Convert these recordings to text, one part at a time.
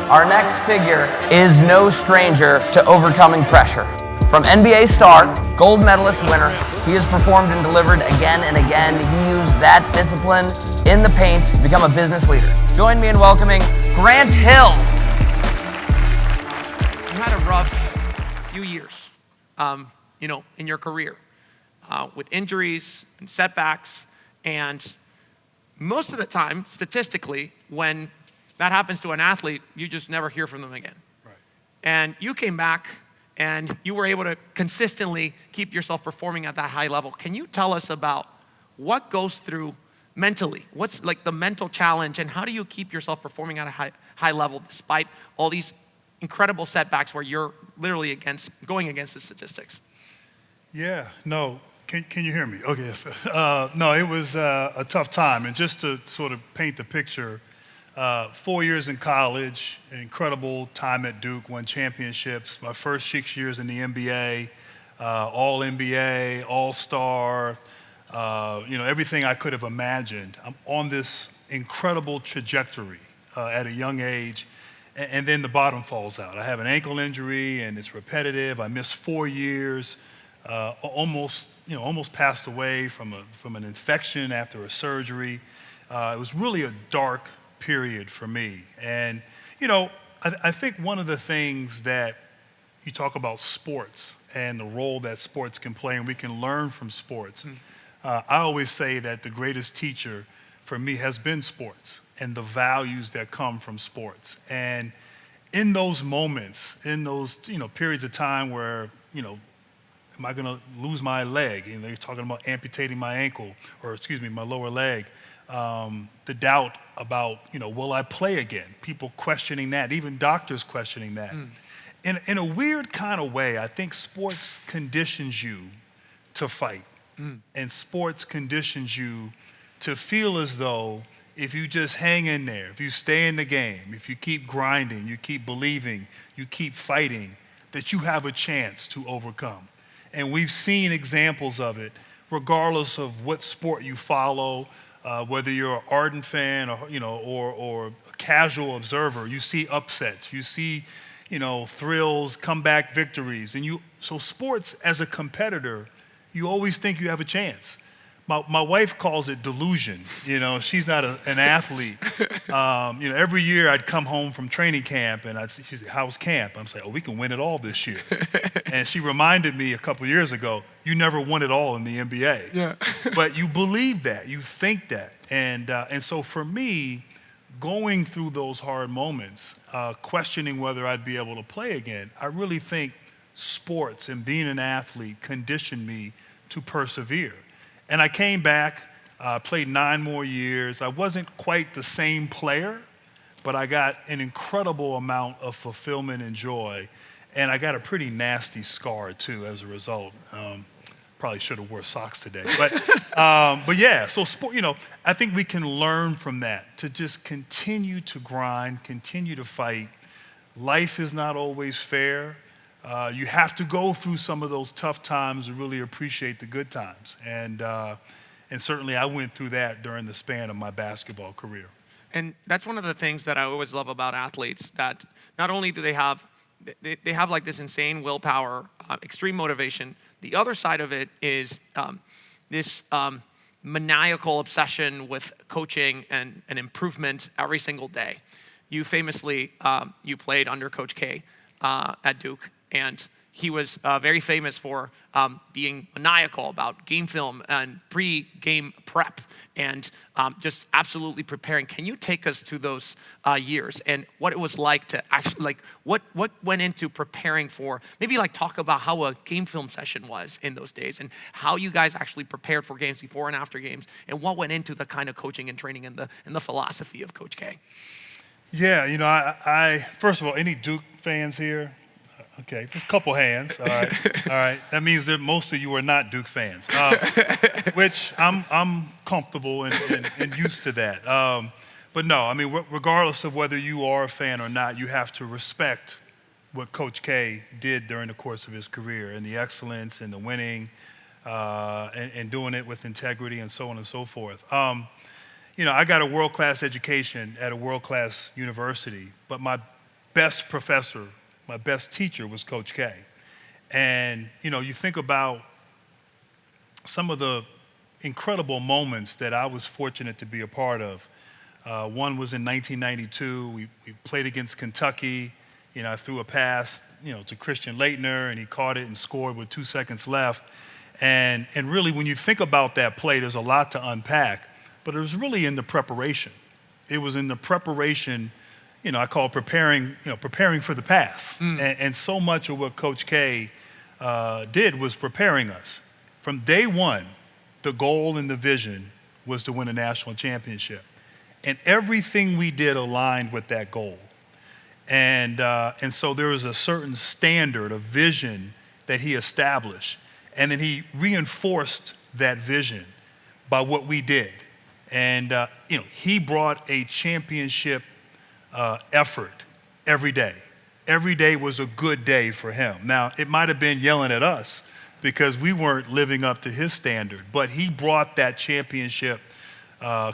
Our next figure is no stranger to overcoming pressure. From NBA star, gold medalist winner, he has performed and delivered again and again. He used that discipline in the paint to become a business leader. Join me in welcoming Grant Hill. You had a rough few years, in your career, with injuries and setbacks, and most of the time, statistically, when that happens to an athlete, you just never hear from them again. Right. And you came back and you were able to consistently keep yourself performing at that high level. Can you tell us about what goes through mentally? What's like the mental challenge, and how do you keep yourself performing at a high level despite all these incredible setbacks where you're literally going against the statistics? Yeah, no, can you hear me? Okay, yes. No, it was a tough time. And just to sort of paint the picture, 4 years in college, an incredible time at Duke, won championships. My first 6 years in the NBA, all NBA, all-star, everything I could have imagined. I'm on this incredible trajectory at a young age, and then the bottom falls out. I have an ankle injury, and it's repetitive. I missed 4 years, almost passed away from an infection after a surgery. It was really a dark period for me. And, I think one of the things that you talk about sports and the role that sports can play, and we can learn from sports. I always say that the greatest teacher for me has been sports and the values that come from sports. And in those moments, in those, periods of time where, am I going to lose my leg? And they're talking about amputating my ankle, my lower leg. The doubt about, will I play again? People questioning that, even doctors questioning that. In a weird kind of way, I think sports conditions you to fight. And sports conditions you to feel as though if you just hang in there, if you stay in the game, if you keep grinding, you keep believing, you keep fighting, that you have a chance to overcome. And we've seen examples of it, regardless of what sport you follow, whether you're an ardent fan or a casual observer. You see upsets, you see, thrills, comeback victories, so sports as a competitor, you always think you have a chance. My wife calls it delusion. She's not an athlete. Every year I'd come home from training camp and she'd say, "How's camp?" I'm saying, "Oh, we can win it all this year." And she reminded me a couple years ago, "You never won it all in the NBA." Yeah. But you believe that, you think that, and so for me, going through those hard moments, questioning whether I'd be able to play again, I really think sports and being an athlete conditioned me to persevere. And I came back, played 9 more years. I wasn't quite the same player, but I got an incredible amount of fulfillment and joy. And I got a pretty nasty scar, too, as a result. Probably should have wore socks today. But yeah, so sport, I think we can learn from that to just continue to grind, continue to fight. Life is not always fair. You have to go through some of those tough times to really appreciate the good times. And certainly I went through that during the span of my basketball career. And that's one of the things that I always love about athletes, that not only do they have like this insane willpower, extreme motivation, the other side of it is this maniacal obsession with coaching and improvement every single day. You famously, you played under Coach K at Duke, and he was very famous for being maniacal about game film and pre-game prep and just absolutely preparing. Can you take us to those years and what it was like to actually, what went into preparing for, maybe talk about how a game film session was in those days and how you guys actually prepared for games before and after games, and what went into the kind of coaching and training and the philosophy of Coach K? Yeah, I first of all, any Duke fans here? Okay, there's a couple hands. All right. That means that most of you are not Duke fans, which I'm comfortable and used to that. But no, regardless of whether you are a fan or not, you have to respect what Coach K did during the course of his career, and the excellence and the winning, and doing it with integrity and so on and so forth. I got a world-class education at a world-class university, but my best professor, my best teacher was Coach K. And, you think about some of the incredible moments that I was fortunate to be a part of. One was in 1992. We played against Kentucky. I threw a pass, to Christian Laettner, and he caught it and scored with 2 seconds left. And really, when you think about that play, there's a lot to unpack. But it was really in the preparation. It was in the preparation, I call preparing for the pass. And so much of what Coach K did was preparing us. From day one, the goal and the vision was to win a national championship. And everything we did aligned with that goal. And so there was a certain standard, a vision that he established. And then he reinforced that vision by what we did. And, he brought a championship effort every day. Every day was a good day for him. Now, it might have been yelling at us because we weren't living up to his standard, but he brought that championship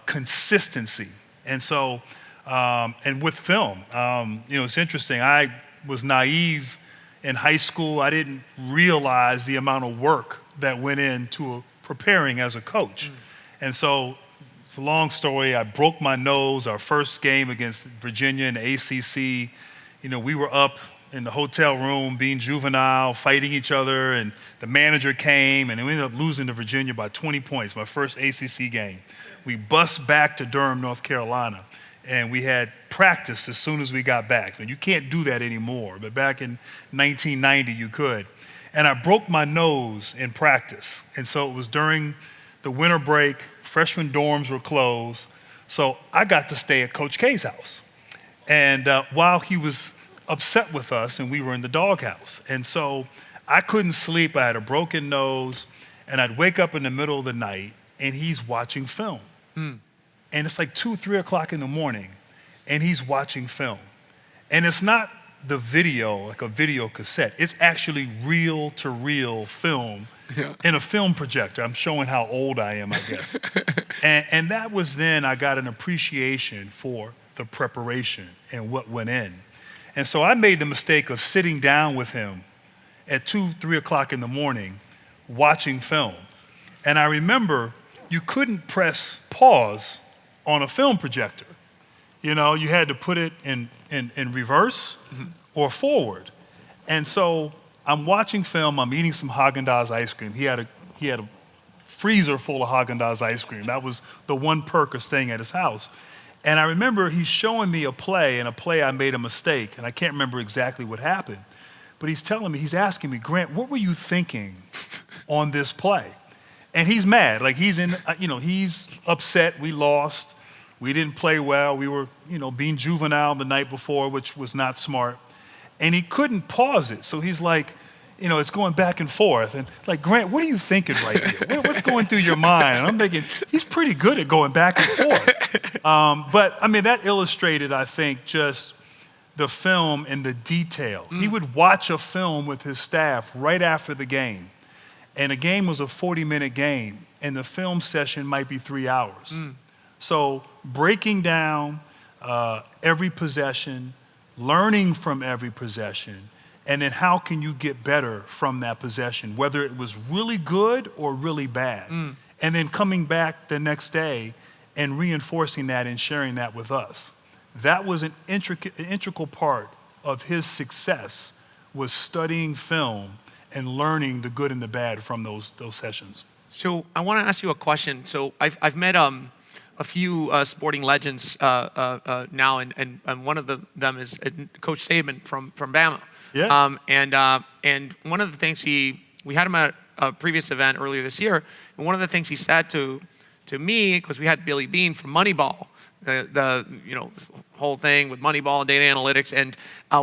consistency. And so, and with film, it's interesting. I was naive in high school. I didn't realize the amount of work that went into preparing as a coach. And so, it's a long story. I broke my nose our first game against Virginia in the ACC. We were up in the hotel room being juvenile, fighting each other, and the manager came, and we ended up losing to Virginia by 20 points, my first ACC game. We bussed back to Durham, North Carolina, and we had practice as soon as we got back. And you can't do that anymore, but back in 1990, you could. And I broke my nose in practice, and so it was during the winter break. Freshman dorms were closed, so I got to stay at Coach K's house. And while he was upset with us, and we were in the doghouse, and so I couldn't sleep. I had a broken nose, and I'd wake up in the middle of the night, and he's watching film. And it's like 2, 3 o'clock in the morning, and he's watching film. And it's not the video, like a video cassette. It's actually reel-to-reel film in a film projector. I'm showing how old I am, I guess. and that was then I got an appreciation for the preparation and what went in. And so I made the mistake of sitting down with him at 2, 3 o'clock in the morning watching film. And I remember you couldn't press pause on a film projector. You had to put it in reverse or forward. And so I'm watching film, I'm eating some Haagen-Dazs ice cream. He had a freezer full of Haagen-Dazs ice cream. That was the one perk of staying at his house. And I remember he's showing me a play, and a play I made a mistake, and I can't remember exactly what happened. But he's asking me, Grant, what were you thinking on this play? And he's mad, like he's upset, we lost, we didn't play well, we were, being juvenile the night before, which was not smart. And he couldn't pause it, so he's like, it's going back and forth. And like, Grant, what are you thinking right here? What's going through your mind? And I'm thinking, he's pretty good at going back and forth. But that illustrated, I think, just the film and the detail. He would watch a film with his staff right after the game. And a game was a 40-minute game, and the film session might be 3 hours. So breaking down every possession, learning from every possession, and then how can you get better from that possession, whether it was really good or really bad. And then coming back the next day and reinforcing that and sharing that with us. That was an integral part of his success, was studying film and learning the good and the bad from those sessions. So I want to ask you a question. So I've met a few sporting legends now, and one of them is Coach Saban from Bama. Yeah. And one of the things we had him at a previous event earlier this year, and one of the things he said to me, because we had Billy Bean from Moneyball, the whole thing with Moneyball and data analytics. And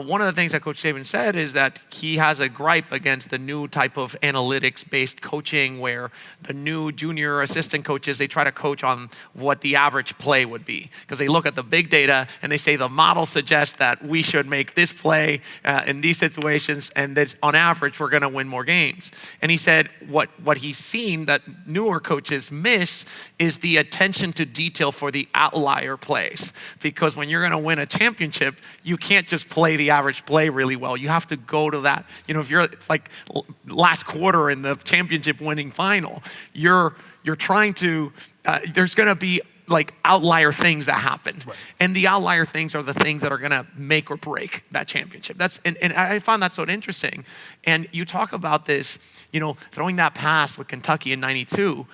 one of the things that Coach Saban said is that he has a gripe against the new type of analytics-based coaching where the new junior assistant coaches, they try to coach on what the average play would be. Because they look at the big data and they say the model suggests that we should make this play in these situations, and that on average, we're going to win more games. And he said what he's seen that newer coaches miss is the attention to detail for the outlier plays. Because when you're going to win a championship, you can't just play the average play really well. You have to go to that. If it's like last quarter in the championship winning final, you're trying to, there's going to be like outlier things that happen. Right. And the outlier things are the things that are going to make or break that championship. And I found that so interesting. And you talk about this, throwing that pass with Kentucky in 92.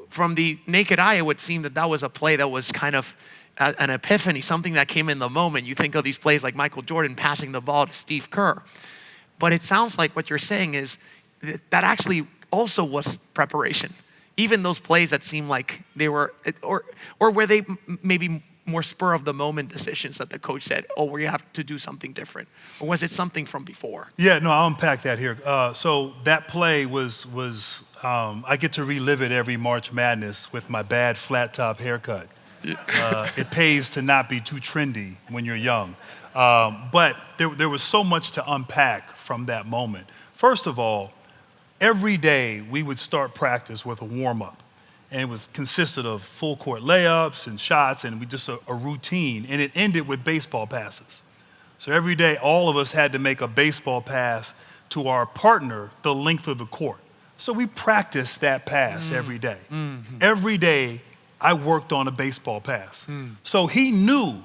From the naked eye, it would seem that was a play that was kind of an epiphany, something that came in the moment. You think of these plays like Michael Jordan passing the ball to Steve Kerr. But it sounds like what you're saying is that actually also was preparation. Even those plays that seem like they were, or were they maybe more spur of the moment decisions that the coach said, we have to do something different? Or was it something from before? Yeah, no, I'll unpack that here. So that play was I get to relive it every March Madness with my bad flat top haircut. It pays to not be too trendy when you're young. But there was so much to unpack from that moment. First of all, every day we would start practice with a warm-up. And it consisted of full court layups and shots, and we just a routine. And it ended with baseball passes. So every day, all of us had to make a baseball pass to our partner the length of the court. So we practiced that pass every day. Mm-hmm. Every day, I worked on a baseball pass. So he knew,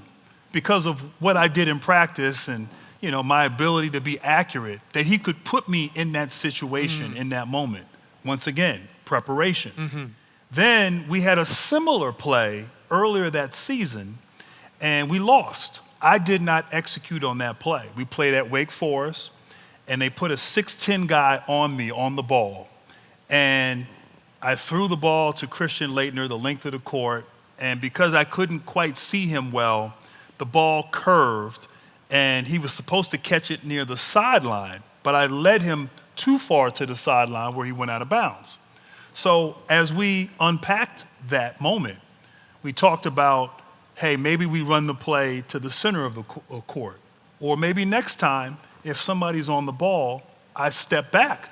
because of what I did in practice and my ability to be accurate, that he could put me in that situation in that moment. Once again, preparation. Mm-hmm. Then we had a similar play earlier that season, and we lost. I did not execute on that play. We played at Wake Forest, and they put a 6'10" guy on me on the ball. And I threw the ball to Christian Laettner the length of the court, and because I couldn't quite see him well, the ball curved, and he was supposed to catch it near the sideline, but I led him too far to the sideline where he went out of bounds. So as we unpacked that moment, we talked about, hey, maybe we run the play to the center of the court. Or maybe next time, if somebody's on the ball, I step back.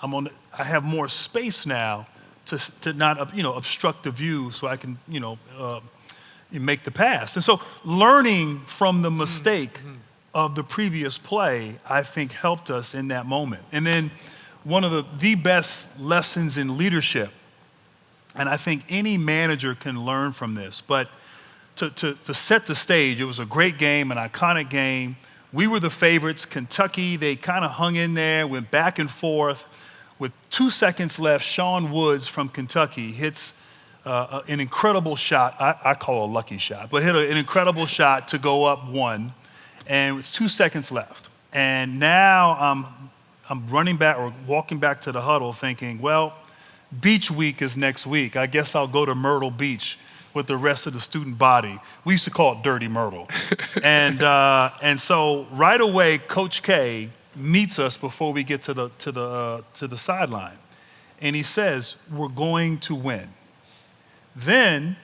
I have more space now to not obstruct the view so I can make the pass. And so learning from the mistake of the previous play, I think, helped us in that moment. And then one of the best lessons in leadership, and I think any manager can learn from this, but to set the stage, it was a great game, an iconic game. We were the favorites. Kentucky, they kind of hung in there, went back and forth. With 2 seconds left, Sean Woods from Kentucky hits an incredible shot. I call it a lucky shot, but hit an incredible shot to go up 1, and it's 2 seconds left. And now I'm running back or walking back to the huddle thinking, well, beach week is next week. I guess I'll go to Myrtle Beach with the rest of the student body. We used to call it Dirty Myrtle. And so right away, Coach K meets us before we get to the sideline. And he says, we're going to win. Then,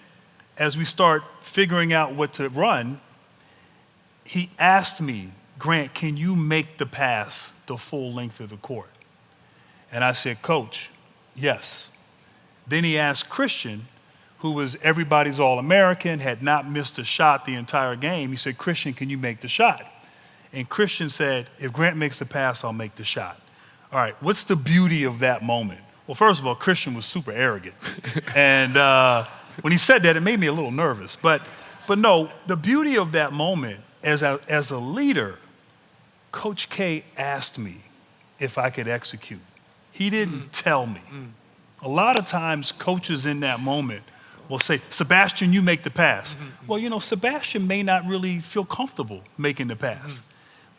as we start figuring out what to run, he asked me, Grant, can you make the pass the full length of the court? And I said, Coach, yes. Then he asked Christian, who was everybody's All-American, had not missed a shot the entire game. He said, Christian, can you make the shot? And Christian said, if Grant makes the pass, I'll make the shot. All right, what's the beauty of that moment? Well, first of all, Christian was super arrogant. And when he said that, it made me a little nervous. But no, the beauty of that moment, as a leader, Coach K asked me if I could execute. He didn't tell me. A lot of times, coaches in that moment will say, Sebastian, you make the pass. Well, Sebastian may not really feel comfortable making the pass.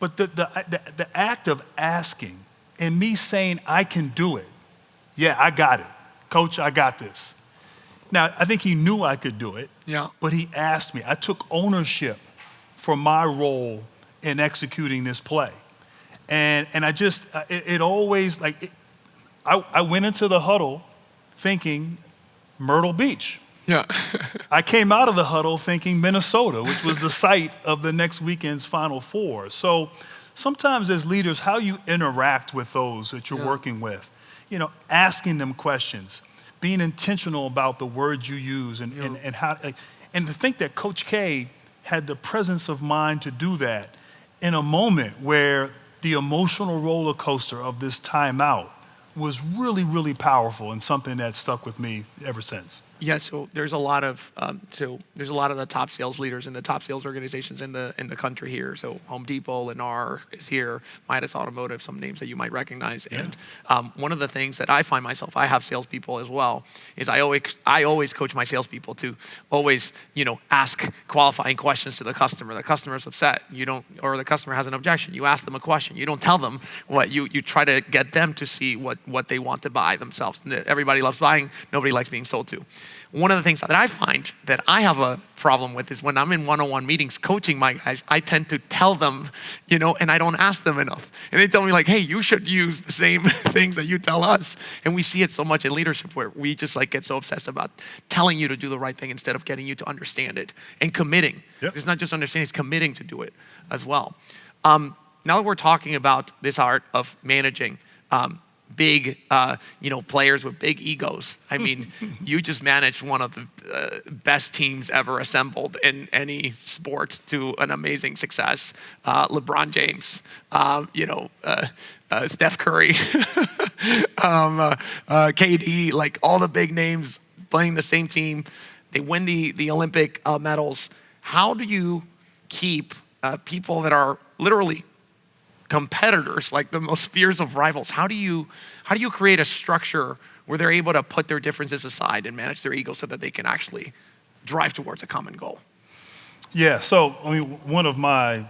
But the act of asking and me saying, I can do it. Yeah, I got it. Coach, I got this. Now, I think he knew I could do it. Yeah. But he asked me. I took ownership for my role in executing this play. And I just, it always, I went into the huddle thinking Myrtle Beach. Yeah. I came out of the huddle thinking Minnesota, which was the site of the next weekend's Final Four. So sometimes as leaders, how you interact with those that you're working with, asking them questions, being intentional about the words you use and how, and to think that Coach K had the presence of mind to do that in a moment where the emotional roller coaster of this timeout was really, really powerful and something that stuck with me ever since. Yeah, so there's a lot of the top sales leaders in the top sales organizations in the country here. So Home Depot, Lennar is here, Midas Automotive, some names that you might recognize. Yeah. And one of the things that I find myself, I have salespeople as well, is I always coach my salespeople to always ask qualifying questions to the customer. The customer's upset, or the customer has an objection. You ask them a question. You don't tell them what you try to get them to see what they want to buy themselves. Everybody loves buying. Nobody likes being sold to. One of the things that I find that I have a problem with is when I'm in one-on-one meetings coaching my guys, I tend to tell them, and I don't ask them enough. And they tell me hey, you should use the same things that you tell us. And we see it so much in leadership where we just get so obsessed about telling you to do the right thing instead of getting you to understand it and committing. Yep. It's not just understanding, it's committing to do it as well. Now that we're talking about this art of managing, big, players with big egos. I mean, you just managed one of the best teams ever assembled in any sport to an amazing success. LeBron James, Steph Curry, KD, all the big names playing the same team. They win the Olympic medals. How do you keep people that are literally competitors, the most fierce of rivals? How do you create a structure where they're able to put their differences aside and manage their ego so that they can actually drive towards a common goal? Yeah, so one of my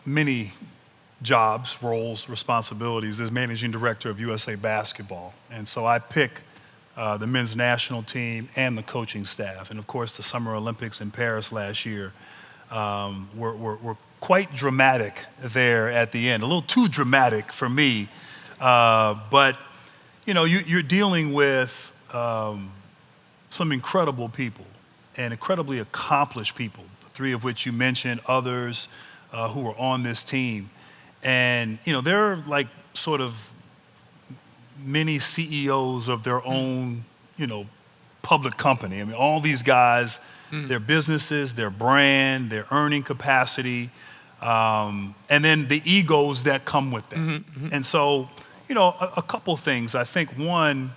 many jobs, roles, responsibilities is managing director of USA Basketball. And so I pick the men's national team and the coaching staff. And of course, the Summer Olympics in Paris last year were quite dramatic there at the end, a little too dramatic for me. But you're dealing with some incredible people and incredibly accomplished people, three of which you mentioned, others who are on this team. And they're sort of many CEOs of their own, public company. All these guys, their businesses, their brand, their earning capacity, and then the egos that come with that. Mm-hmm. And so, a couple things. I think one,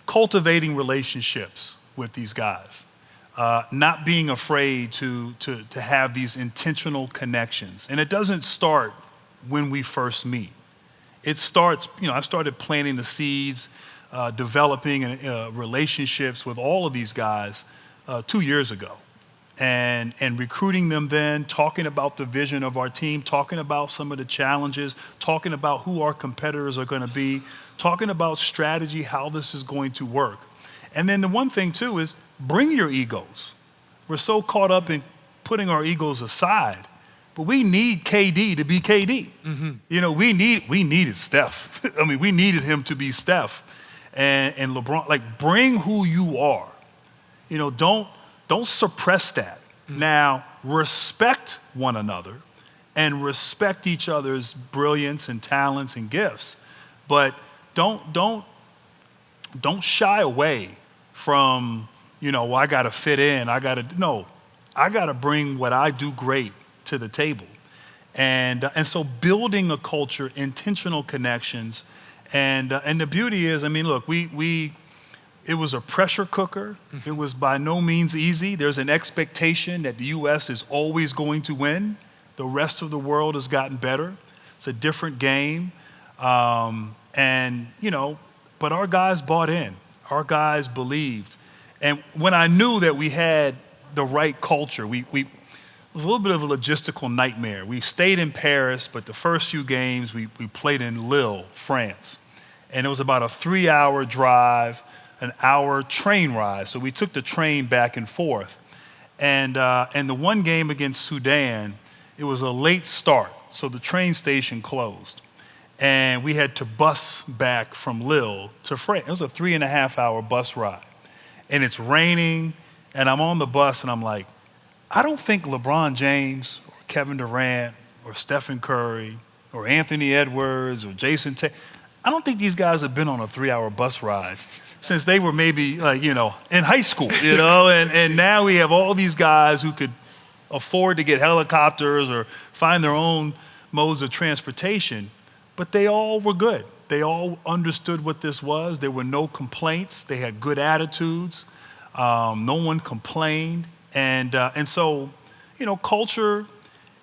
cultivating relationships with these guys, not being afraid to have these intentional connections. And it doesn't start when we first meet. It starts, I started planting the seeds, developing relationships with all of these guys 2 years ago. And recruiting them then, talking about the vision of our team, talking about some of the challenges, talking about who our competitors are going to be, talking about strategy, how this is going to work. And then the one thing too is bring your egos. We're so caught up in putting our egos aside, but we need KD to be KD. Mm-hmm. We needed Steph. We needed him to be Steph. And LeBron, bring who you are. Don't suppress that. Mm-hmm. Now, respect one another and respect each other's brilliance and talents and gifts. But don't shy away from, I got to fit in. I got to bring what I do great to the table. And so building a culture, intentional connections. And the beauty is, look, it was a pressure cooker. It was by no means easy. There's an expectation that the U.S. is always going to win. The rest of the world has gotten better. It's a different game. But our guys bought in. Our guys believed. And when I knew that we had the right culture, it was a little bit of a logistical nightmare. We stayed in Paris, but the first few games we played in Lille, France. And it was about a 3-hour drive, an hour train ride. So we took the train back and forth. And the one game against Sudan, it was a late start. So the train station closed. And we had to bus back from Lille to France. It was a 3.5-hour bus ride. And it's raining, and I'm on the bus, and I'm like, I don't think LeBron James or Kevin Durant or Stephen Curry or Anthony Edwards or Jason Tatum, I don't think these guys have been on a 3-hour bus ride since they were maybe in high school, and now we have all these guys who could afford to get helicopters or find their own modes of transportation, but they all were good. They all understood what this was. There were no complaints. They had good attitudes. No one complained. And so, culture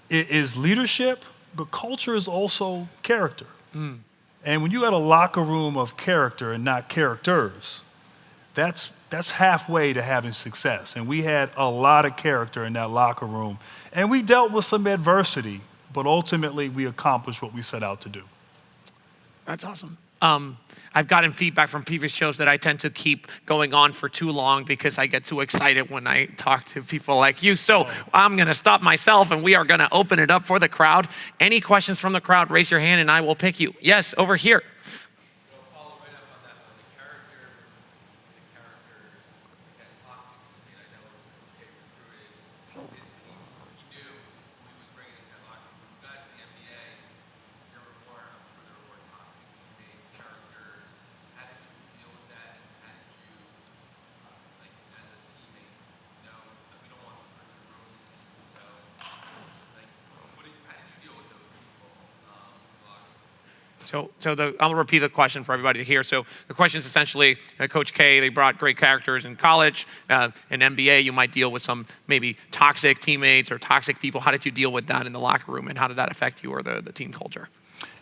is leadership, but culture is also character. And when you got a locker room of character and not characters, that's halfway to having success. And we had a lot of character in that locker room. And we dealt with some adversity, but ultimately we accomplished what we set out to do. That's awesome. I've gotten feedback from previous shows that I tend to keep going on for too long because I get too excited when I talk to people like you. So I'm going to stop myself and we are going to open it up for the crowd. Any questions from the crowd, raise your hand and I will pick you. Yes, over here. I'll repeat the question for everybody to hear. So the question is essentially, Coach K, they brought great characters in college. In NBA, you might deal with some maybe toxic teammates or toxic people. How did you deal with that in the locker room, and how did that affect you or the team culture?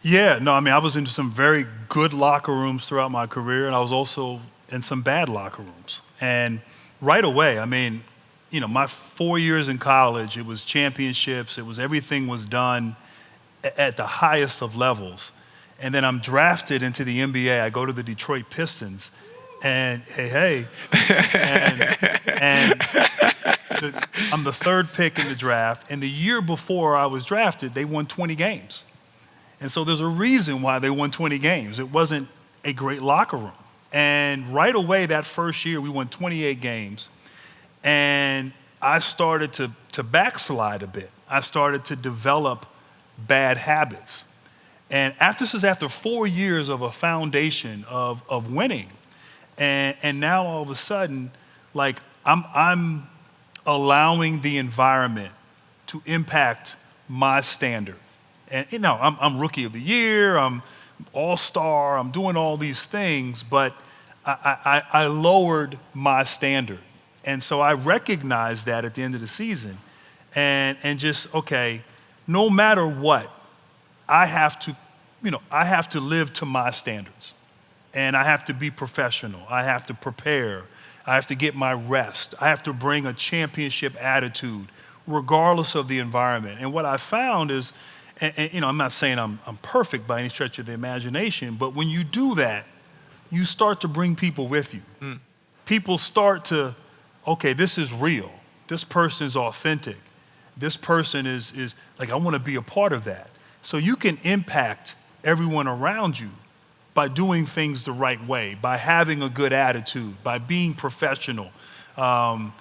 Yeah, no, I was in some very good locker rooms throughout my career, and I was also in some bad locker rooms. And right away, my 4 years in college, it was championships, everything was done at the highest of levels. And then I'm drafted into the NBA. I go to the Detroit Pistons, and I'm the third pick in the draft. And the year before I was drafted, they won 20 games. And so there's a reason why they won 20 games. It wasn't a great locker room. And right away that first year, we won 28 games. And I started to backslide a bit. I started to develop bad habits. And this is after 4 years of a foundation of winning. And now all of a sudden, I'm allowing the environment to impact my standard. And I'm rookie of the year, I'm all-star, I'm doing all these things, but I lowered my standard. And so I recognized that at the end of the season and just, okay, no matter what, I have to live to my standards, and I have to be professional. I have to prepare. I have to get my rest. I have to bring a championship attitude, regardless of the environment. And what I found is, and I'm not saying I'm perfect by any stretch of the imagination, but when you do that, you start to bring people with you. People start to, okay, this is real. This person is authentic. This person is like, I want to be a part of that. So you can impact everyone around you by doing things the right way, by having a good attitude, by being professional, all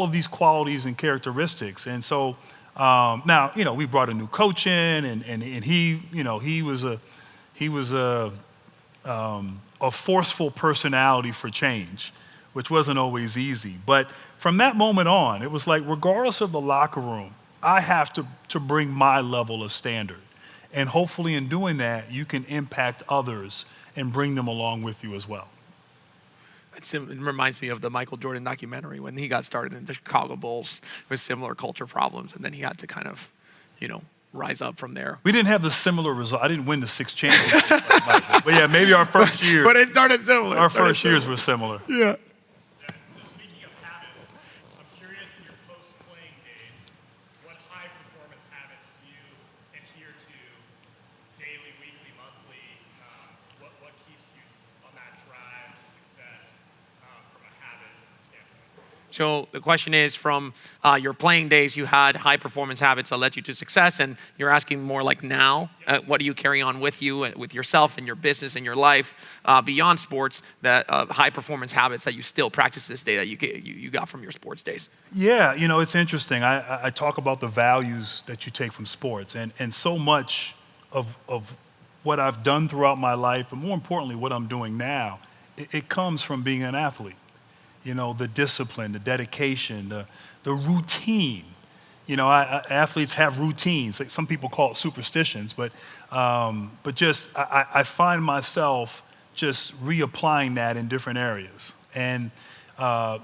of these qualities and characteristics. And so now, we brought a new coach in, and he was a forceful personality for change, which wasn't always easy. But from that moment on, it was like, regardless of the locker room, I have to bring my level of standard. And hopefully in doing that, you can impact others and bring them along with you as well. It reminds me of the Michael Jordan documentary when he got started in the Chicago Bulls with similar culture problems, and then he had to kind of, rise up from there. We didn't have the similar result. I didn't win the 6 championships like Michael. But yeah, maybe our first year. But it started similar. Our first years were similar. Yeah. So speaking of habits, I'm curious in your post-playing days, what high-performance habits do you adhere to daily, weekly, monthly? What keeps you on that drive to success from a habit standpoint? So the question is, from your playing days, you had high-performance habits that led you to success, and you're asking more like now, what do you carry on with you, with yourself and your business and your life beyond sports, that high-performance habits that you still practice this day that you got from your sports days? Yeah, it's interesting. I talk about the values that you take from sports, and so much of what I've done throughout my life, but more importantly, what I'm doing now, it comes from being an athlete. The discipline, the dedication, the routine. Athletes have routines. Like some people call it superstitions, but just I find myself just reapplying that in different areas and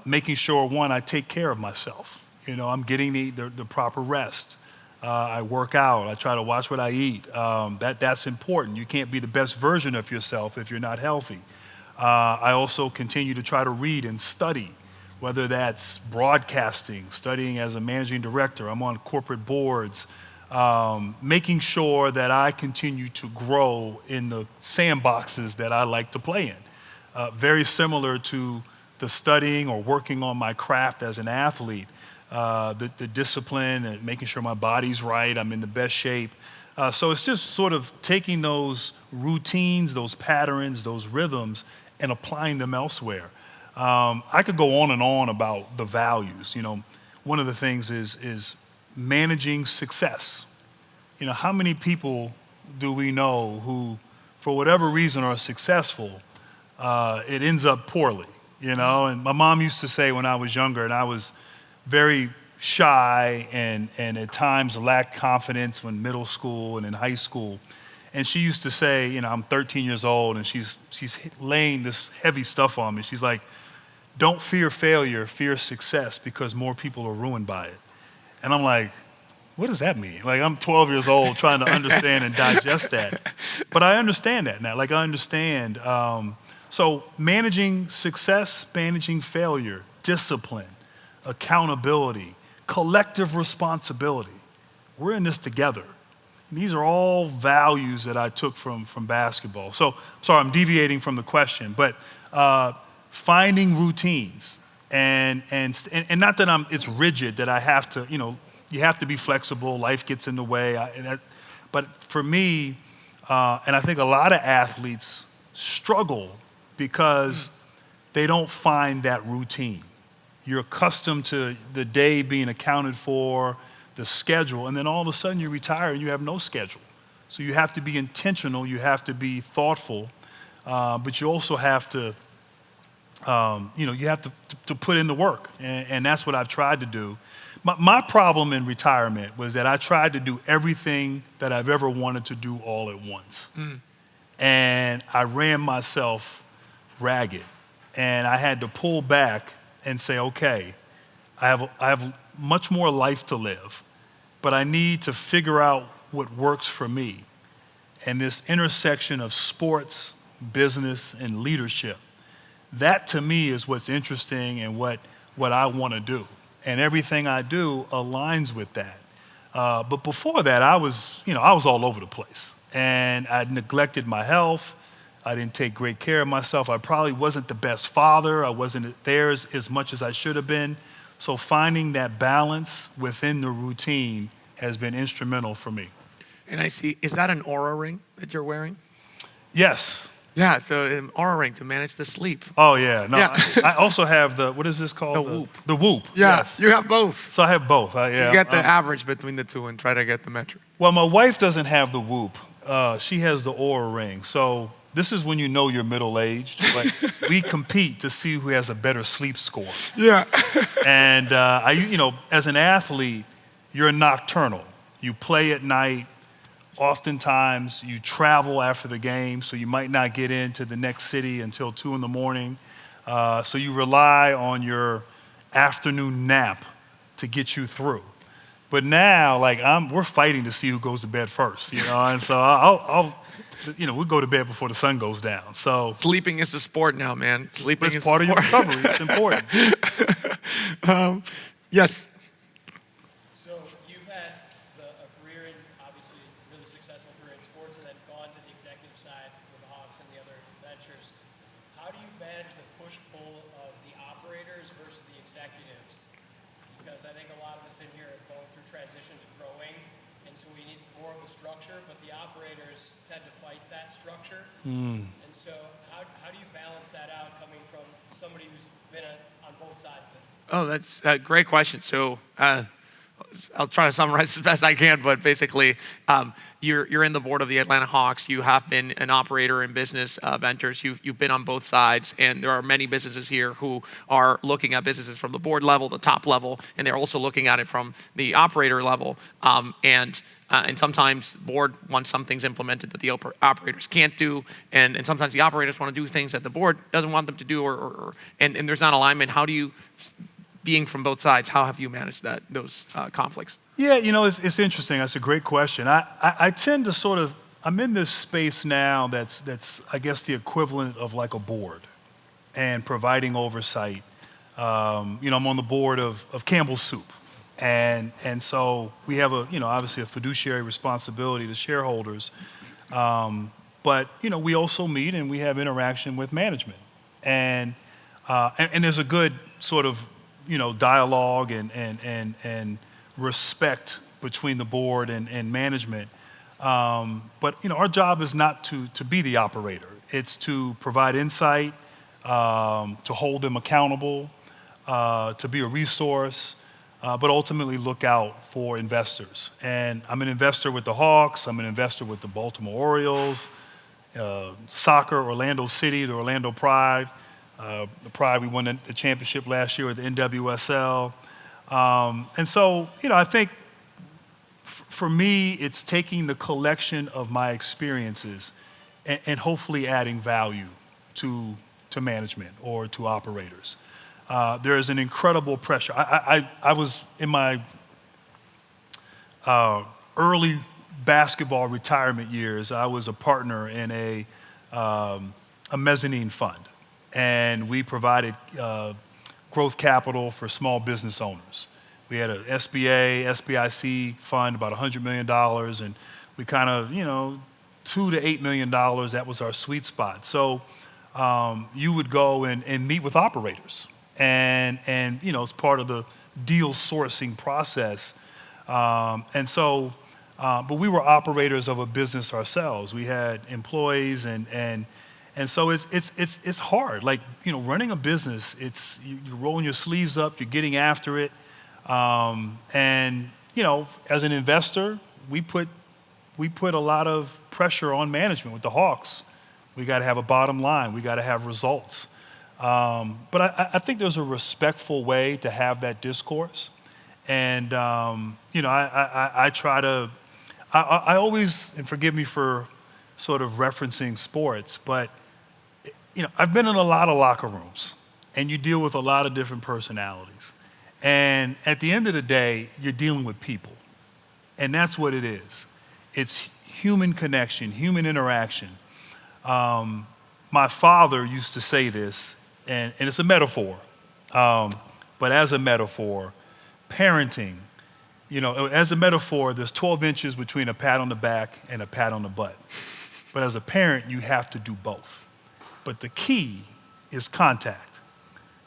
making sure, one, I take care of myself. I'm getting the proper rest. I work out. I try to watch what I eat. That's important. You can't be the best version of yourself if you're not healthy. I also continue to try to read and study, whether that's broadcasting, studying as a managing director. I'm on corporate boards, making sure that I continue to grow in the sandboxes that I like to play in. Very similar to the studying or working on my craft as an athlete. The discipline and making sure my body's right, I'm in the best shape. So it's just sort of taking those routines, those patterns, those rhythms, and applying them elsewhere. I could go on and on about the values. One of the things is managing success. How many people do we know who, for whatever reason, are successful, it ends up poorly, And my mom used to say when I was younger, and I was very shy and at times lacked confidence when middle school and in high school. And she used to say, I'm 13 years old and she's laying this heavy stuff on me. She's like, don't fear failure, fear success because more people are ruined by it. And I'm like, what does that mean? Like I'm 12 years old trying to understand and digest that. But I understand that now. Like I understand. So managing success, managing failure, discipline, accountability, collective responsibility. We're in this together. And these are all values that I took from basketball. So, sorry, I'm deviating from the question, but finding routines and not that it's rigid that I have to, you have to be flexible. Life gets in the way. But for me, and I think a lot of athletes struggle because they don't find that routine. You're accustomed to the day being accounted for, the schedule, and then all of a sudden you retire and you have no schedule. So you have to be intentional, you have to be thoughtful, but you also have to, you have to put in the work, and that's what I've tried to do. My problem in retirement was that I tried to do everything that I've ever wanted to do all at once. And I ran myself ragged, and I had to pull back and say, okay, I have much more life to live, but I need to figure out what works for me. And this intersection of sports, business, and leadership, that to me is what's interesting and what I want to do. And everything I do aligns with that. But before that, I was all over the place. And I neglected my health. I didn't take great care of myself. I probably wasn't the best father. I wasn't there as much as I should have been. So finding that balance within the routine has been instrumental for me. And I see, is that an Aura ring that you're wearing? Yes. Yeah, so an Aura ring to manage the sleep. Oh, yeah. No, Yeah. I also have what is this called? The Whoop. The Whoop, Yeah, yes. you have both. So I have both. So you get the average between the two and try to get the metric. Well, my wife doesn't have the Whoop. She has the Aura ring. So this is when you know you're middle-aged. But we compete to see who has a better sleep score. Yeah. And as an athlete, you're nocturnal. You play at night. Oftentimes, you travel after the game, so you might not get into the next city until 2 in the So you rely on your afternoon nap to get you through. But now, we're fighting to see who goes to bed first, And so we'll go to bed before the sun goes down. So Sleeping is a sport now, man. Sleeping is part a of your sport. recovery. It's important. Yes. So you've had a career in, obviously, really successful career in sports, and then gone to the executive side with the Hawks and the other ventures. How do you manage the push-pull of the operators versus the executives? Because I think a lot of us in here are going through transitions, growing, and so we need more of a structure, but the operators tend to fight that structure. And so how do you balance that out coming from somebody who's been on both sides of it? Oh, that's a great question. So I'll try to summarize as best I can, but basically, you're in the board of the Atlanta Hawks. You have been an operator in business ventures. You've been on both sides, and there are many businesses here who are looking at businesses from the board level, the top level, and they're also looking at it from the operator level. And sometimes the board wants some things implemented that the operators can't do, and sometimes the operators want to do things that the board doesn't want them to do, and there's not alignment. How do you, being from both sides, how have you managed those conflicts? Yeah, it's interesting. That's a great question. I tend to sort of, I'm in this space now that's I guess the equivalent of like a board and providing oversight. I'm on the board of Campbell's Soup. And so we have obviously a fiduciary responsibility to shareholders. But we also meet and we have interaction with management. And there's a good sort of, dialogue and respect between the board and management. But our job is not to be the operator. It's to provide insight, to hold them accountable, to be a resource, but ultimately look out for investors. And I'm an investor with the Hawks. I'm an investor with the Baltimore Orioles, soccer, Orlando City, the Orlando Pride. The Pride, we won the championship last year with the NWSL. And so, I think for me, it's taking the collection of my experiences and hopefully adding value to management or to operators. There is an incredible pressure. I was in my early basketball retirement years. I was a partner in a mezzanine fund, and we provided growth capital for small business owners. We had an SBIC fund, about $100 million, and we kind of, $2 to $8 million, that was our sweet spot. So you would go and meet with operators. And it's part of the deal sourcing process. But we were operators of a business ourselves. We had employees, and so it's hard. Like, running a business, you're rolling your sleeves up, you're getting after it. As an investor, we put a lot of pressure on management with the Hawks. We got to have a bottom line. We got to have results. But I think there's a respectful way to have that discourse. And, I try to, I always, and forgive me for sort of referencing sports, but, I've been in a lot of locker rooms, and you deal with a lot of different personalities. And at the end of the day, you're dealing with people. And that's what it is. It's human connection, human interaction. My father used to say this, and it's a metaphor, but as a metaphor, parenting, as a metaphor, there's 12 inches between a pat on the back and a pat on the butt. But as a parent, you have to do both. But the key is contact.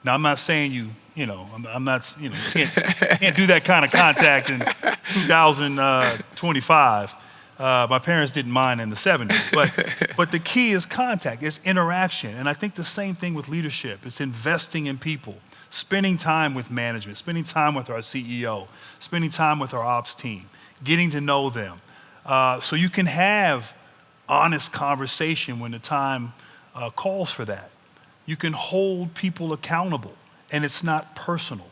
Now, I'm not saying I'm not, you can't do that kind of contact in 2025. My parents didn't mind in the 70s, but the key is contact, it's interaction. And I think the same thing with leadership. It's investing in people, spending time with management, spending time with our CEO, spending time with our ops team, getting to know them. So you can have honest conversation when the time calls for that. You can hold people accountable, and it's not personal.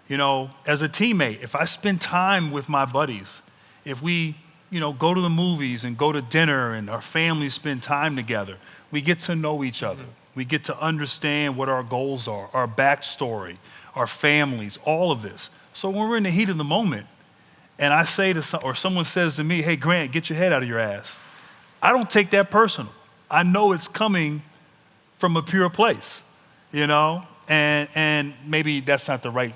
As a teammate, if I spend time with my buddies, if we go to the movies and go to dinner and our families spend time together, we get to know each other. We get to understand what our goals are, our backstory, our families, all of this. So when we're in the heat of the moment and I say or someone says to me, "Hey, Grant, get your head out of your ass," I don't take that personal. I know it's coming from a pure place, and maybe that's not the right,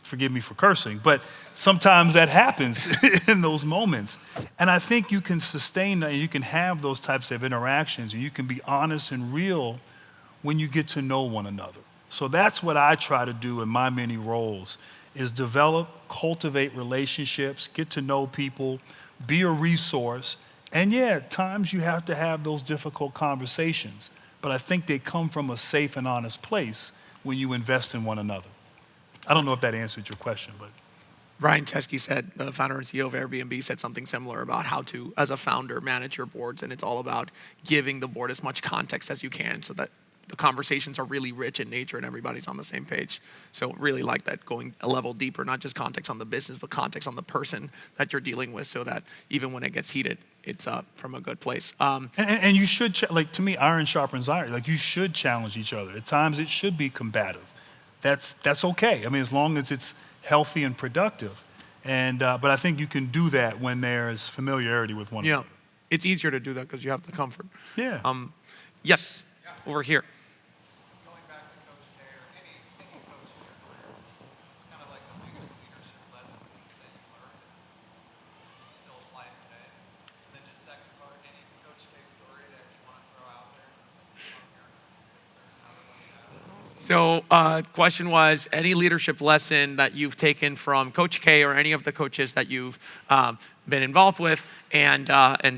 forgive me for cursing, but sometimes that happens in those moments. And I think you can sustain that, and you can have those types of interactions, and you can be honest and real when you get to know one another. So that's what I try to do in my many roles, is develop, cultivate relationships, get to know people, be a resource. And yeah, at times you have to have those difficult conversations, but I think they come from a safe and honest place when you invest in one another. I don't know if that answered your question, but. Ryan Chesky said, the founder and CEO of Airbnb, said something similar about how to, as a founder, manage your boards. And it's all about giving the board as much context as you can so that the conversations are really rich in nature and everybody's on the same page. So really like that, going a level deeper, not just context on the business, but context on the person that you're dealing with, so that even when it gets heated, it's from a good place. And you should, like, to me, iron sharpens iron. Like, you should challenge each other. At times it should be combative. That's okay. I mean, as long as it's healthy and productive. And but I think you can do that when there's familiarity with one another. Yeah, it's easier to do that because you have the comfort. Yeah. Yes, over here. Going back to Coach K or any coach in your career, it's kind of like the biggest leadership lesson that you learned and you still apply it today. And then just second part, any Coach K story that you want to throw out there from your So, question was, any leadership lesson that you've taken from Coach K or any of the coaches that you've been involved with? And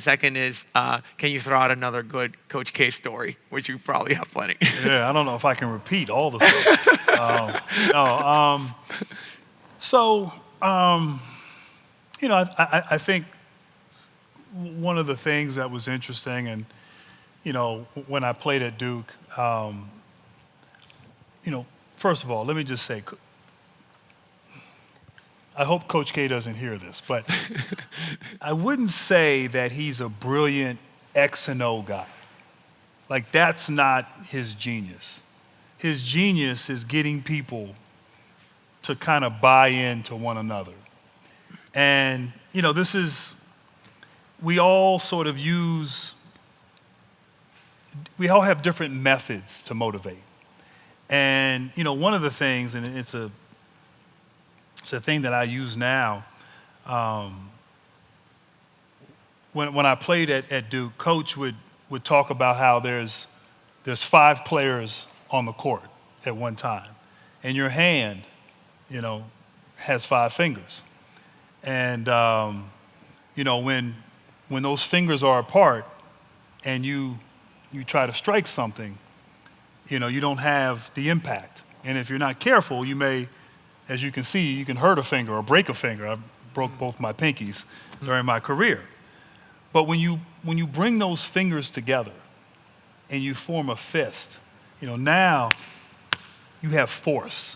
second is, can you throw out another good Coach K story, which you probably have plenty? Yeah, I don't know if I can repeat all the stuff. You know, I think one of the things that was interesting, and, you know, when I played at Duke, you know, first of all, let me just say, I hope Coach K doesn't hear this, but I wouldn't say that he's a brilliant X and O guy. Like, that's not his genius. His genius is getting people to kind of buy into one another. And, you know, we all sort of we all have different methods to motivate. And, you know, one of the things, and it's a thing that I use now, when I played at Duke, Coach would talk about how there's 5 players on the court at one time, and your hand, you know, has 5 fingers. And, you know, when those fingers are apart and you try to strike something, you know, you don't have the impact. And if you're not careful, you may, as you can see, you can hurt a finger or break a finger. I broke both my pinkies during my career. But when you bring those fingers together and you form a fist, you know, now you have force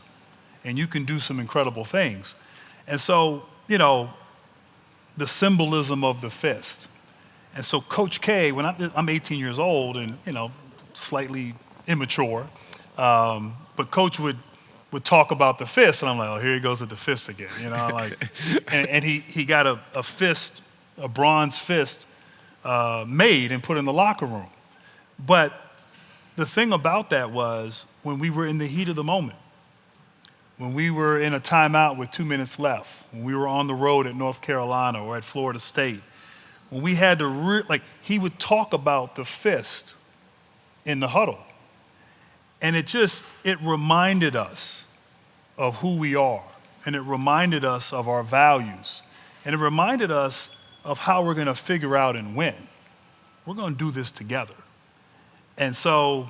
and you can do some incredible things. And so, you know, the symbolism of the fist. And so Coach K, when I'm 18 years old and, you know, slightly immature, but Coach would talk about the fist, and I'm like, oh, here he goes with the fist again, you know, like, and he got a fist, a bronze fist, made and put in the locker room. But the thing about that was, when we were in the heat of the moment, when we were in a timeout with 2 minutes left, when we were on the road at North Carolina or at Florida State, when we had to, he would talk about the fist in the huddle. And it reminded us of who we are. And it reminded us of our values. And it reminded us of how we're going to figure out and win. We're going to do this together. And so,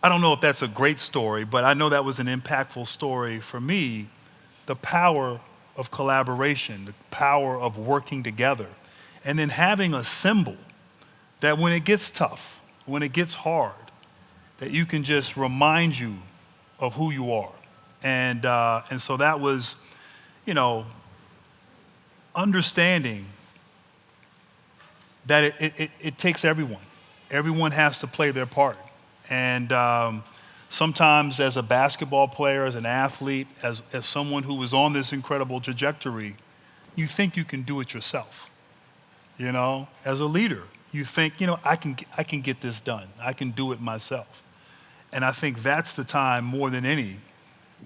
I don't know if that's a great story, but I know that was an impactful story for me. The power of collaboration, the power of working together, and then having a symbol that when it gets tough, when it gets hard, that you can just remind you of who you are. And so that was, you know, understanding that it takes everyone. Everyone has to play their part. And sometimes as a basketball player, as an athlete, as someone who was on this incredible trajectory, you think you can do it yourself. You know, as a leader, you think, you know, I can get this done. I can do it myself. And I think that's the time more than any,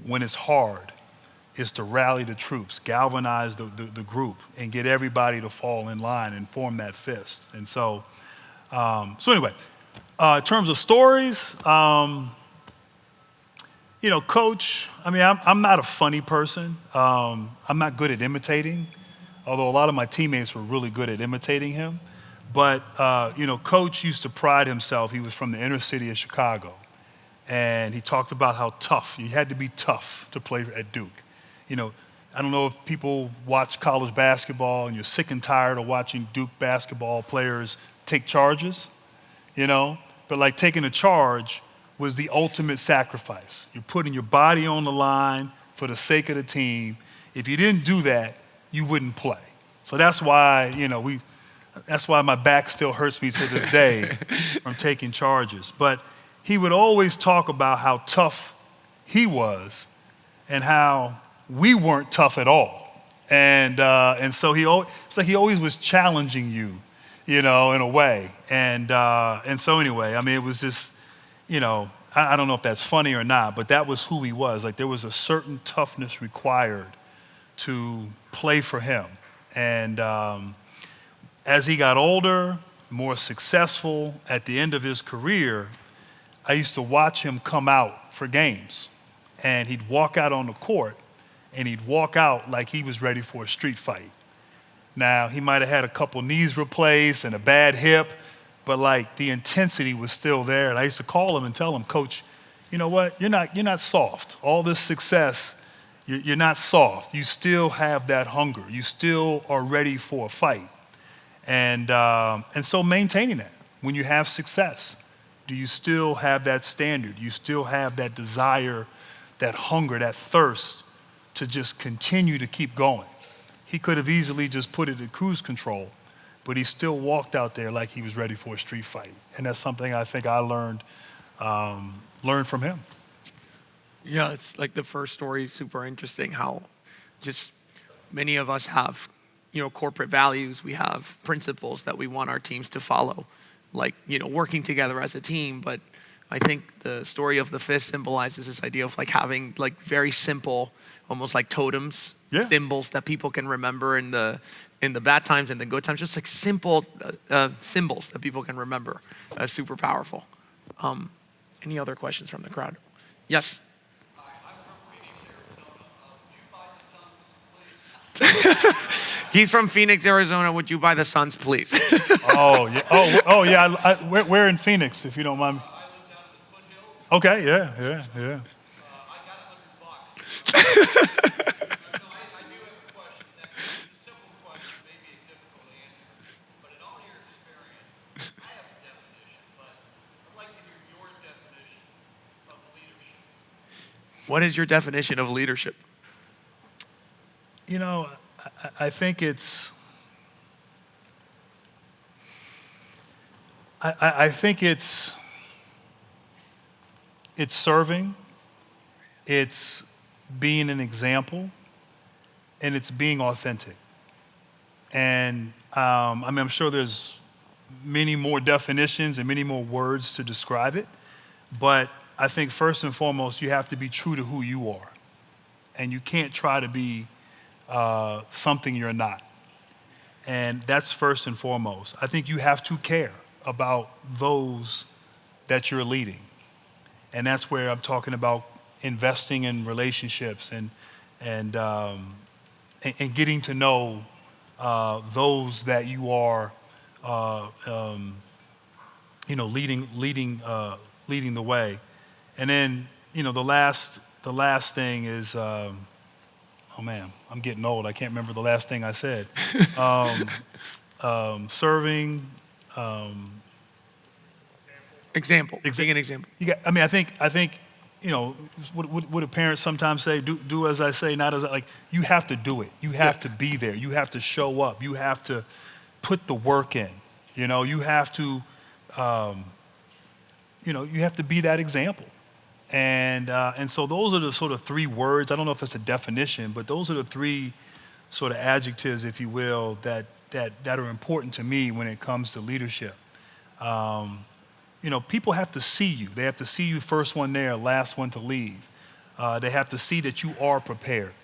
when it's hard, is to rally the troops, galvanize the group, and get everybody to fall in line and form that fist. And so anyway, in terms of stories, you know, Coach, I mean, I'm not a funny person. I'm not good at imitating, although a lot of my teammates were really good at imitating him. But, you know, Coach used to pride himself. He was from the inner city of Chicago. And he talked about how tough, you had to be tough to play at Duke. You know, I don't know if people watch college basketball and you're sick and tired of watching Duke basketball players take charges, you know, but like taking a charge was the ultimate sacrifice. You're putting your body on the line for the sake of the team. If you didn't do that, you wouldn't play. So that's why, that's why my back still hurts me to this day from taking charges. But he would always talk about how tough he was and how we weren't tough at all. And so it's like he always was challenging you, in a way. And so anyway, I mean, it was just, I don't know if that's funny or not, but that was who he was. Like there was a certain toughness required to play for him. And as he got older, more successful at the end of his career, I used to watch him come out for games. And he'd walk out on the court, and he'd walk out like he was ready for a street fight. Now, he might have had a couple knees replaced and a bad hip, but like the intensity was still there. And I used to call him and tell him, Coach, you know what? You're not soft. All this success, you're not soft. You still have that hunger. You still are ready for a fight. And so maintaining that. When you have success, do you still have that standard? You still have that desire, that hunger, that thirst to just continue to keep going. He could have easily just put it in cruise control, but he still walked out there like he was ready for a street fight. And that's something I think I learned from him. Yeah, it's like the first story is super interesting, how just many of us have, corporate values. We have principles that we want our teams to follow, like, working together as a team. But I think the story of the fist symbolizes this idea of like having like very simple, almost like totems, symbols that people can remember in the bad times and the good times, just like simple symbols that people can remember. Super powerful. Any other questions from the crowd? Yes. Hi, I'm from Phoenix, Arizona. Would you buy the Suns, please? He's from Phoenix, Arizona. Would you buy the Suns, please? Oh, yeah. Oh, yeah. We're in Phoenix, if you don't mind. I live down in the foothills. Okay, yeah. I got $100. I do have a question. It's a simple question, maybe a difficult answer. But in all your experience, I have a definition, but I'd like to hear your definition of leadership. What is your definition of leadership? I think it's it's serving, it's being an example, and it's being authentic. And I'm sure there's many more definitions and many more words to describe it, but I think first and foremost, you have to be true to who you are. And you can't try to be something you're not. And that's first and foremost. I think you have to care about those that you're leading. And that's where I'm talking about investing in relationships and getting to know those that you are, leading the way. And then, the last thing is, oh man, I'm getting old. I can't remember the last thing I said. Serving. Example. Being an example. I think, what do parents sometimes say? Do as I say, not as I like. You have to do it. You have to be there. You have to show up. You have to put the work in. You have to, you have to be that example. And so those are the sort of three words. I don't know if it's a definition, but those are the three sort of adjectives, if you will, that are important to me when it comes to leadership. People have to see you. They have to see you first one there, last one to leave. They have to see that you are prepared.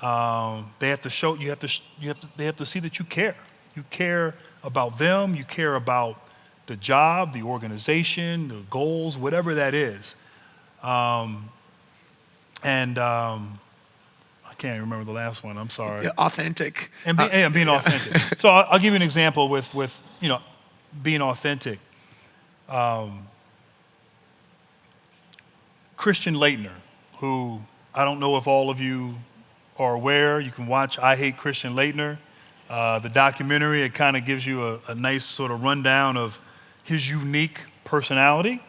They have to show they have to see that you care. You care about them. You care about the job, the organization, the goals, whatever that is. I can't remember the last one. I'm sorry. Yeah, authentic. And being authentic. So I'll give you an example with being authentic. Christian Leitner, who I don't know if all of you are aware, you can watch I Hate Christian Laettner, the documentary. It kind of gives you a nice sort of rundown of his unique personality.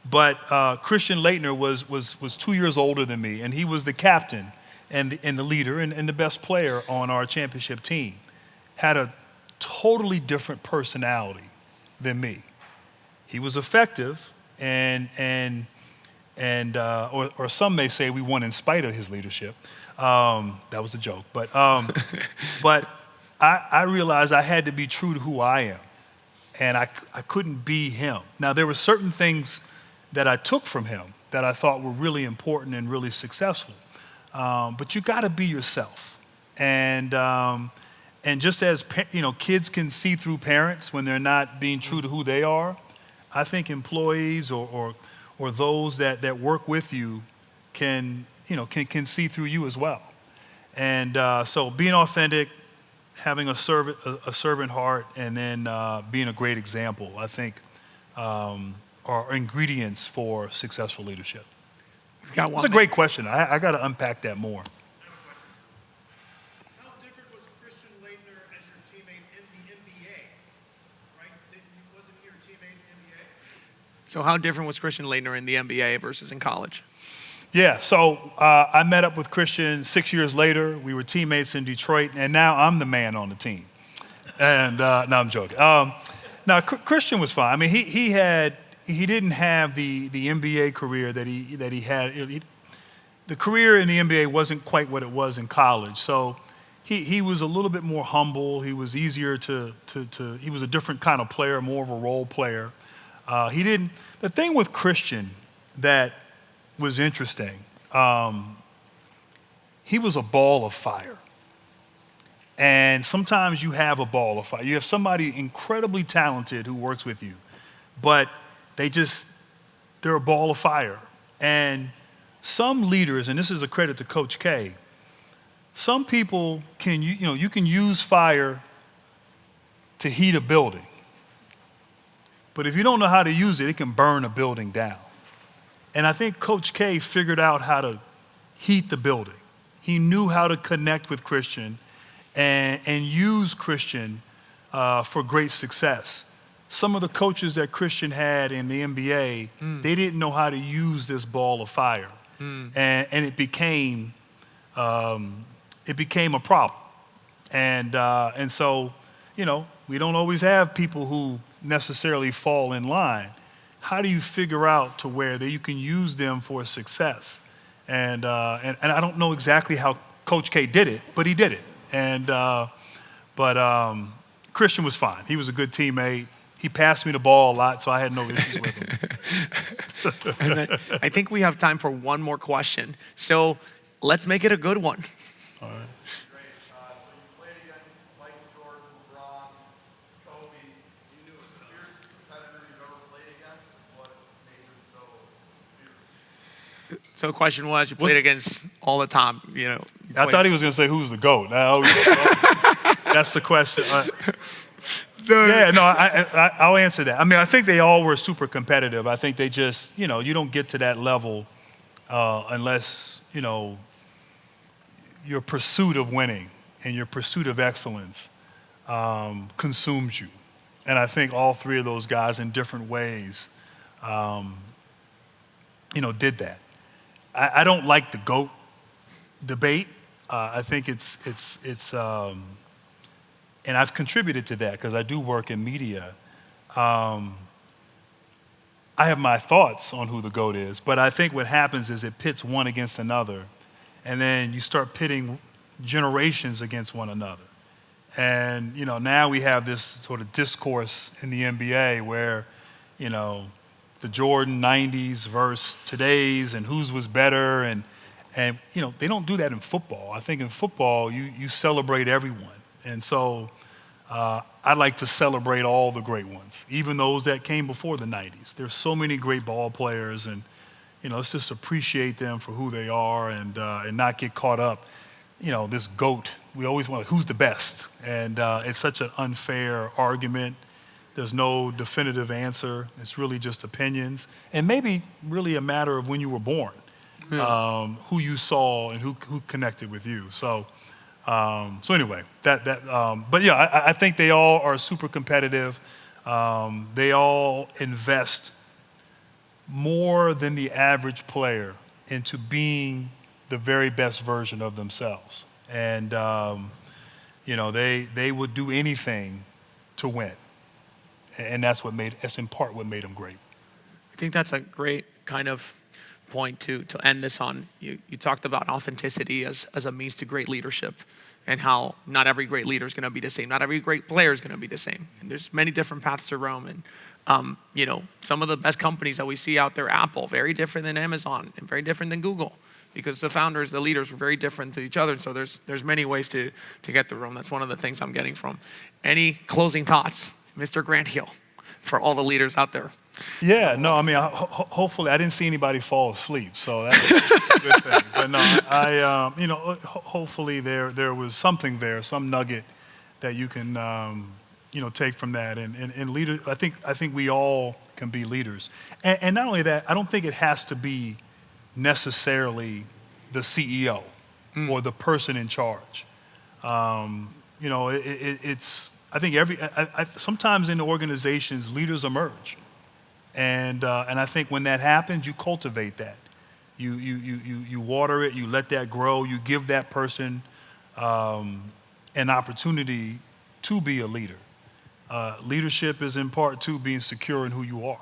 But Christian Laettner was 2 years older than me, and he was the captain and the leader and the best player on our championship team. Had a totally different personality than me. He was effective, or some may say we won in spite of his leadership. That was a joke, but I realized I had to be true to who I am, and I couldn't be him. Now there were certain things that I took from him that I thought were really important and really successful, but you got to be yourself, and just as kids can see through parents when they're not being true to who they are, I think employees or those that work with you can see through you as well. And so being authentic, having a servant heart, and then being a great example, I think are ingredients for successful leadership. We've got one. It's a great question. I got to unpack that more. How different was Christian Laettner as your teammate in the NBA? Right? Wasn't he your teammate in the NBA? So how different was Christian Laettner in the NBA versus in college? Yeah, so I met up with Christian 6 years later. We were teammates in Detroit, and now I'm the man on the team. And no, I'm joking. Now Christian was fine. I mean, he didn't have the NBA career that he had. The career in the NBA wasn't quite what it was in college. So he was a little bit more humble. He was easier he was a different kind of player, more of a role player. The thing with Christian that was interesting, he was a ball of fire. And sometimes you have a ball of fire. You have somebody incredibly talented who works with you, but they're a ball of fire. And some leaders, and this is a credit to Coach K, some people you can use fire to heat a building. But if you don't know how to use it, it can burn a building down. And I think Coach K figured out how to heat the building. He knew how to connect with Christian and use Christian for great success. Some of the coaches that Christian had in the NBA, they didn't know how to use this ball of fire. And it became a problem. And so, we don't always have people who necessarily fall in line. How do you figure out to where that you can use them for success? And I don't know exactly how Coach K did it, but he did it. But Christian was fine. He was a good teammate. He passed me the ball a lot, so I had no issues with him. And then I think we have time for one more question. So let's make it a good one. All right. Great. So you played against Michael Jordan, LeBron, Kobe. You knew it was the fiercest competitor you've ever played against. What made him so fierce? So the question was, you played against all the time, I thought he was going to say, who's the GOAT? That's the question. I'll answer that. I mean, I think they all were super competitive. I think they just, you don't get to that level unless, your pursuit of winning and your pursuit of excellence consumes you. And I think all three of those guys in different ways, did that. I don't like the GOAT debate. I think it's and I've contributed to that because I do work in media. I have my thoughts on who the GOAT is, but I think what happens is it pits one against another, and then you start pitting generations against one another. And, now we have this sort of discourse in the NBA where, the Jordan 90s versus today's and whose was better. And they don't do that in football. I think in football, you celebrate everyone. And so I like to celebrate all the great ones, even those that came before the 90s. There's so many great ball players, and let's just appreciate them for who they are and not get caught up. This GOAT, we always want who's the best, and it's such an unfair argument. There's no definitive answer. It's really just opinions, and maybe really a matter of when you were born. who you saw and who connected with you. So anyway, but yeah, I think they all are super competitive. They all invest more than the average player into being the very best version of themselves. And, they would do anything to win. And that's in part what made them great. I think that's a great kind of point to end this on. You talked about authenticity as a means to great leadership, and how not every great leader is going to be the same. Not every great player is going to be the same. And there's many different paths to Rome. And, some of the best companies that we see out there, Apple, very different than Amazon and very different than Google, because the founders, the leaders were very different to each other. And so there's many ways to get to Rome. That's one of the things I'm getting from. Any closing thoughts, Mr. Grant Hill, for all the leaders out there? Yeah, no, I mean, hopefully I didn't see anybody fall asleep, so that's a good thing. But no, hopefully there was something there, some nugget that you can, take from that. And leader, I think we all can be leaders. And not only that, I don't think it has to be necessarily the CEO or the person in charge. It's, I think sometimes in organizations, leaders emerge. And I think when that happens, you cultivate that. You water it, you let that grow, you give that person an opportunity to be a leader. Leadership is in part to being secure in who you are.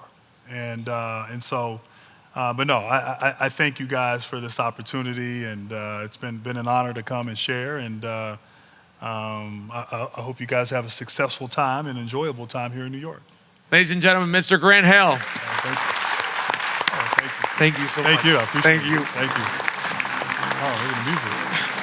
But no, I thank you guys for this opportunity, and it's been an honor to come and share. And I hope you guys have a successful time and enjoyable time here in New York. Ladies and gentlemen, Mr. Grant Hill. Thank you. Oh, thank you. Thank you so much. Thank you. I appreciate Thank you. it. Thank you. Oh, look at the music.